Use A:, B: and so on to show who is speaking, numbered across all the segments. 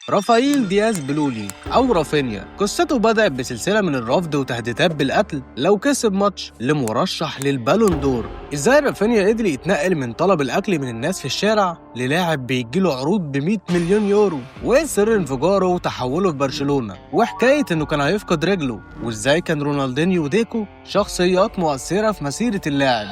A: رافائيل دياز بلولي أو رافينيا قصته بدأت بسلسلة من الرفض وتهديدات بالقتل لو كسب ماتش لمرشح للبالون دور. إزاي رافينيا قدر يتنقل من طلب الأكل من الناس في الشارع للاعب بيجيله عروض ب100 مليون يورو؟ وإيه سر انفجاره وتحوله في برشلونة؟ وحكاية إنه كان هيفقد رجله؟ وإزاي كان رونالدينيو وديكو شخصيات مؤثرة في مسيرة اللاعب؟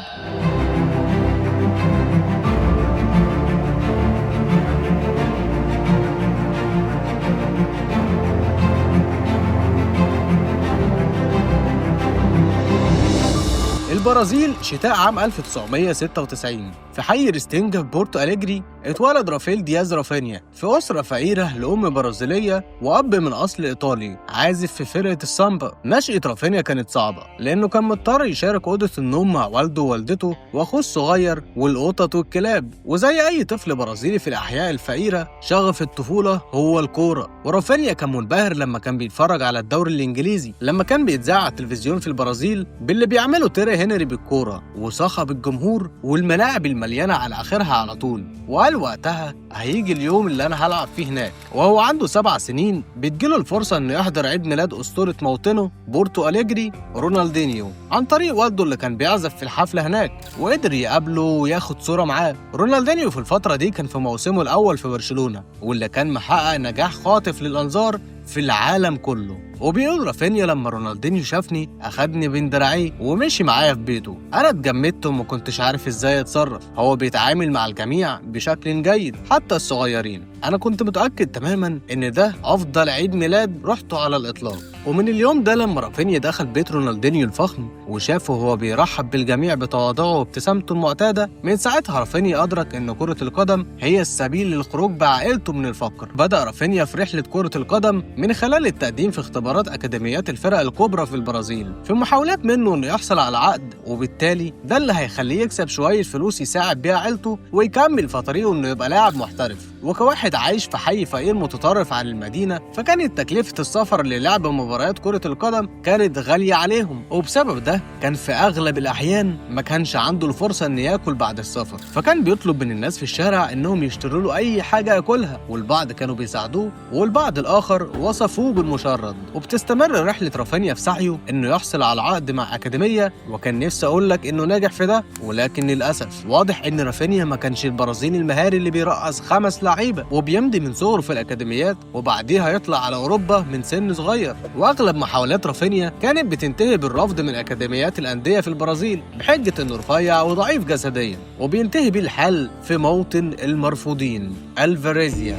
A: البرازيل شتاء عام 1996 في حي ريستينجا في بورتو أليجري اتولد رافائيل دياز رافينيا في أسرة فقيرة لأم برازيلية وأب من أصل إيطالي عازف في فرقة السامبا. نشأة رافينيا كانت صعبة لأنه كان مضطر يشارك أوضة النوم مع والده ووالدته وأخوه الصغير والقطط والكلاب، وزي أي طفل برازيلي في الأحياء الفقيرة شغف الطفولة هو الكورة. ورافينيا كان منبهر لما كان بيتفرج على الدوري الإنجليزي لما كان بيتذاع على التلفزيون في البرازيل باللي بيعمله تيري هنري بالكورة وصخب الجمهور والملاعب المليانة على آخرها على طول. وقال وقتها هيجي اليوم اللي أنا هلعب فيه هناك. وهو عنده 7 سنين بتجيله الفرصة إنه يحضر عيد ميلاد أسطورة موطنه بورتو أليجري رونالدينيو عن طريق والده اللي كان بيعزف في الحفلة هناك، وقدر يقابله وياخد صورة معاه. رونالدينيو في الفترة دي كان في موسمه الأول في برشلونة واللي كان محقق نجاح خاطف للأنظار في العالم كله. وبيقول رافينيا لما رونالدينيو شافني أخدني بين دراعيه ومشي معايا في بيته، أنا اتجمدت وما كنتش عارف إزاي أتصرف. هو بيتعامل مع الجميع بشكل جيد حتى الصغيرين. أنا كنت متأكد تماما إن ده أفضل عيد ميلاد رحته على الإطلاق. ومن اليوم ده لما رافينيا دخل بيت رونالدينيو الفخم وشافه هو بيرحب بالجميع بتواضعه وابتسامته المعتادة، من ساعتها رافينيا أدرك إن كرة القدم هي السبيل للخروج بعائلته من الفقر. بدأ رافينيا في رحلة كرة القدم من خلال التقديم في اختبارات أكاديميات الفرق الكبرى في البرازيل في محاولات منه إنه يحصل على عقد، وبالتالي ده اللي هيخليه يكسب شوية فلوس يساعد بيها عيلته ويكمل في طريقه إنه يبقى لاعب محترف. وكواحد عايش في حي فقير متطرف عن المدينة فكانت تكلفة السفر للعب مباريات كرة القدم كانت غالية عليهم، وبسبب ده كان في أغلب الأحيان ما كانش عنده الفرصة إنه ياكل بعد السفر، فكان بيطلب من الناس في الشارع إنهم يشتروا له أي حاجة ياكلها، والبعض كانوا بيساعدوه والبعض الآخر وصفوه بالمشرد. وبتستمر رحلة رافينيا في سعيه إنه يحصل على عقد مع أكاديمية، وكان نفسي أقول لك إنه ناجح في ده، ولكن للأسف واضح إن رافينيا ما كانش البرازيلي المهاري اللي بيرقص 5 لعيبة وبيمضي من صغره في الأكاديميات وبعديها يطلع على أوروبا من سن صغير. وأغلب محاولات رافينيا كانت بتنتهي بالرفض من أكاديميات الأندية في البرازيل بحجة إنه رفيع وضعيف جسديا، وبينتهي بيه الحال في موطن المرفوضين الفاريزيا.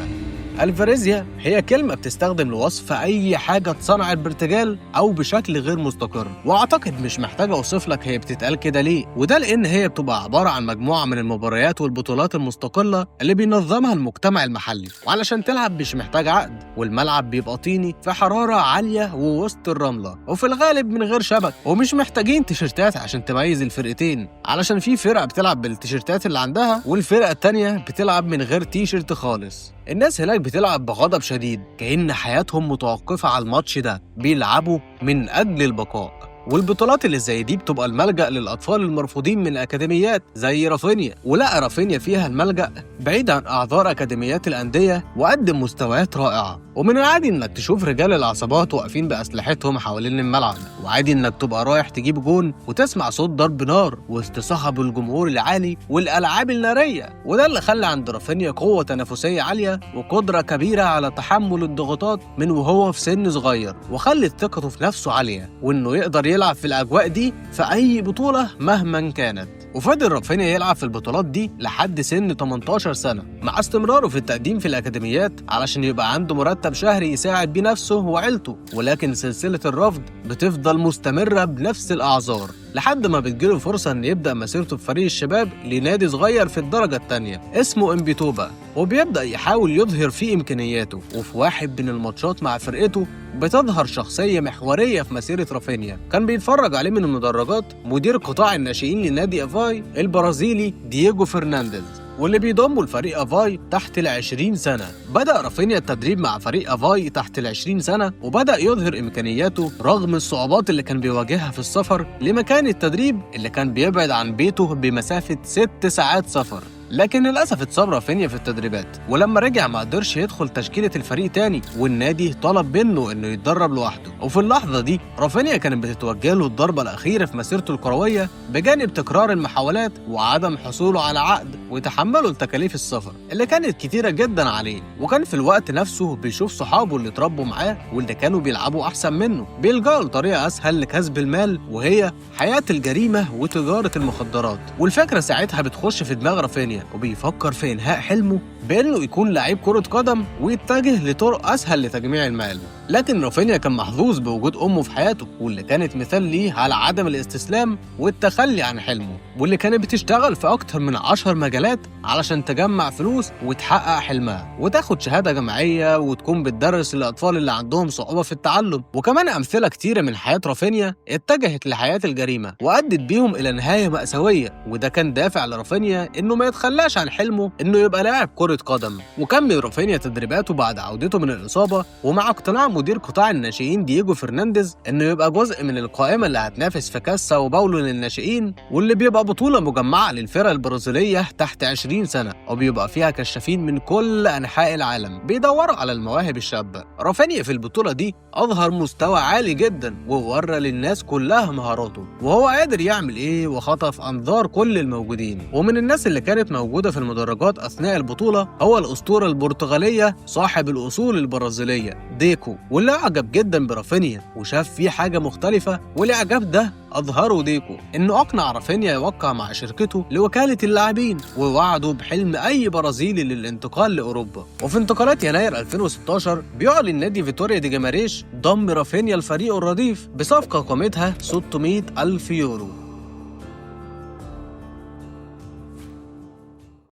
A: الفاريزيا هي كلمة بتستخدم لوصف أي حاجة اتصنعت بارتجال أو بشكل غير مستقر، وأعتقد مش محتاج أوصف لك هي بتتقال كده ليه، وده لأن هي بتبقى عبارة عن مجموعة من المباريات والبطولات المستقلة اللي بينظمها المجتمع المحلي، وعلشان تلعب مش محتاج عقد، والملعب بيبقى طيني في حرارة عالية ووسط الرملة وفي الغالب من غير شبك، ومش محتاجين تيشيرتات عشان تميز الفرقتين، علشان في فرقة بتلعب بالتيشيرتات اللي عندها والفرقة التانية بتلعب من غير تيشيرت خالص. الناس هناك بتلعب بغضب شديد كأن حياتهم متوقفة على الماتش ده، بيلعبوا من أجل البقاء. والبطولات اللي زي دي بتبقى الملجأ للأطفال المرفوضين من أكاديميات زي رافينيا، ولقى رافينيا فيها الملجأ بعيد عن أعذار أكاديميات الأندية وقدم مستويات رائعة. ومن العادي إنك تشوف رجال العصابات واقفين بأسلحتهم حوالين الملعب، وعادي إنك تبقى رايح تجيب جون وتسمع صوت ضرب نار وسط صخب الجمهور العالي والألعاب النارية، وده اللي خلى عند رافينيا قوة تنافسية عالية وقدرة كبيرة على تحمل الضغوطات من وهو في سن صغير، وخلت ثقته في نفسه عالية وإنه يقدر يلعب في الأجواء دي في أي بطولة مهما كانت. وفضل رافينيا يلعب في البطولات دي لحد سن 18 سنة مع استمراره في التقديم في الأكاديميات علشان يبقى عنده مرتب شهري يساعد بيه نفسه وعيلته، ولكن سلسلة الرفض بتفضل مستمرة بنفس الأعذار لحد ما بتجيله فرصة إن يبدأ مسيرته في فريق الشباب لنادي صغير في الدرجة الثانية اسمه إمبيتوبا، وبيبدأ يحاول يظهر فيه إمكانياته. وفي واحد من الماتشات مع فرقته بتظهر شخصية محورية في مسيرة رافينيا كان بيتفرج عليه من المدرجات مدير قطاع الناشئين لنادي أفاي البرازيلي دييجو فرنانديز، واللي بيضموا الفريق أفاي تحت 20 سنة. بدأ رافينيا التدريب مع فريق أفاي تحت 20 سنة وبدأ يظهر إمكانياته رغم الصعوبات اللي كان بيواجهها في السفر لمكان التدريب اللي كان بيبعد عن بيته بمسافة 6 ساعات سفر. لكن للأسف اتصاب رافينيا في التدريبات، ولما رجع ما قدرش يدخل تشكيلة الفريق تاني، والنادي طلب منه إنه يتدرب لوحده. وفي اللحظة دي رافينيا كانت بتتوجه له الضربة الأخيرة في مسيرته الكروية، بجانب تكرار المحاولات وعدم حصوله على عقد وتحمله لتكاليف السفر اللي كانت كتيرة جدا عليه. وكان في الوقت نفسه بيشوف صحابه اللي اتربوا معاه واللي كانوا بيلعبوا أحسن منه بيلجأوا لطريقة أسهل لكسب المال، وهي حياة الجريمة وتجارة المخدرات. والفكرة ساعتها بتخش في دماغ رافينيا، وبيفكر في إنهاء حلمه بإنه يكون لعيب كرة قدم ويتجه لطرق أسهل لتجميع المال. لكن رافينيا كان محظوظ بوجود أمه في حياته، واللي كانت مثال ليه على عدم الاستسلام والتخلي عن حلمه، واللي كانت بتشتغل في أكتر من 10 مجالات علشان تجمع فلوس وتحقق حلمها وتاخد شهادة جامعية وتكون بتدرس للأطفال اللي عندهم صعوبة في التعلم. وكمان أمثلة كتيرة من حياة رافينيا اتجهت لحياة الجريمة وأدت بيهم إلى نهاية مأساوية، وده كان دافع لرافينيا إنه ما يتخلاش عن حلمه إنه يبقى لاعب كرة قدم. وكمل رافينيا تدريباته بعد عودته من الإصابة، ومع اقتناع مدير قطاع الناشئين دييجو فرنانديز إنه يبقى جزء من القائمة اللي هتنافس في كاس ساو باولو للناشئين، واللي بيبقى بطولة مجمعة للفرق البرازيلية تحت 20 سنة، وبيبقى فيها كشافين من كل أنحاء العالم بيدوروا على المواهب الشابة. رافينيا في البطولة دي أظهر مستوى عالي جدا وورى للناس كلها مهاراته وهو قادر يعمل إيه، وخطف أنظار كل الموجودين. ومن الناس اللي كانت موجودة في المدرجات أثناء البطولة هو الأسطورة البرتغالية صاحب الأصول البرازيلية ديكو، واللي أعجب جدا برافينيا وشاف فيه حاجة مختلفة، والإعجاب ده أظهره ديكو إنه أقنع رافينيا يوقع مع شركته لوكالة اللاعبين، ووعده بحلم أي برازيلي للانتقال لأوروبا. وفي انتقالات يناير 2016 بيعلن نادي فيتوريا دي جماريش ضم رافينيا لفريقه الرديف بصفقة قيمتها 600 ألف يورو.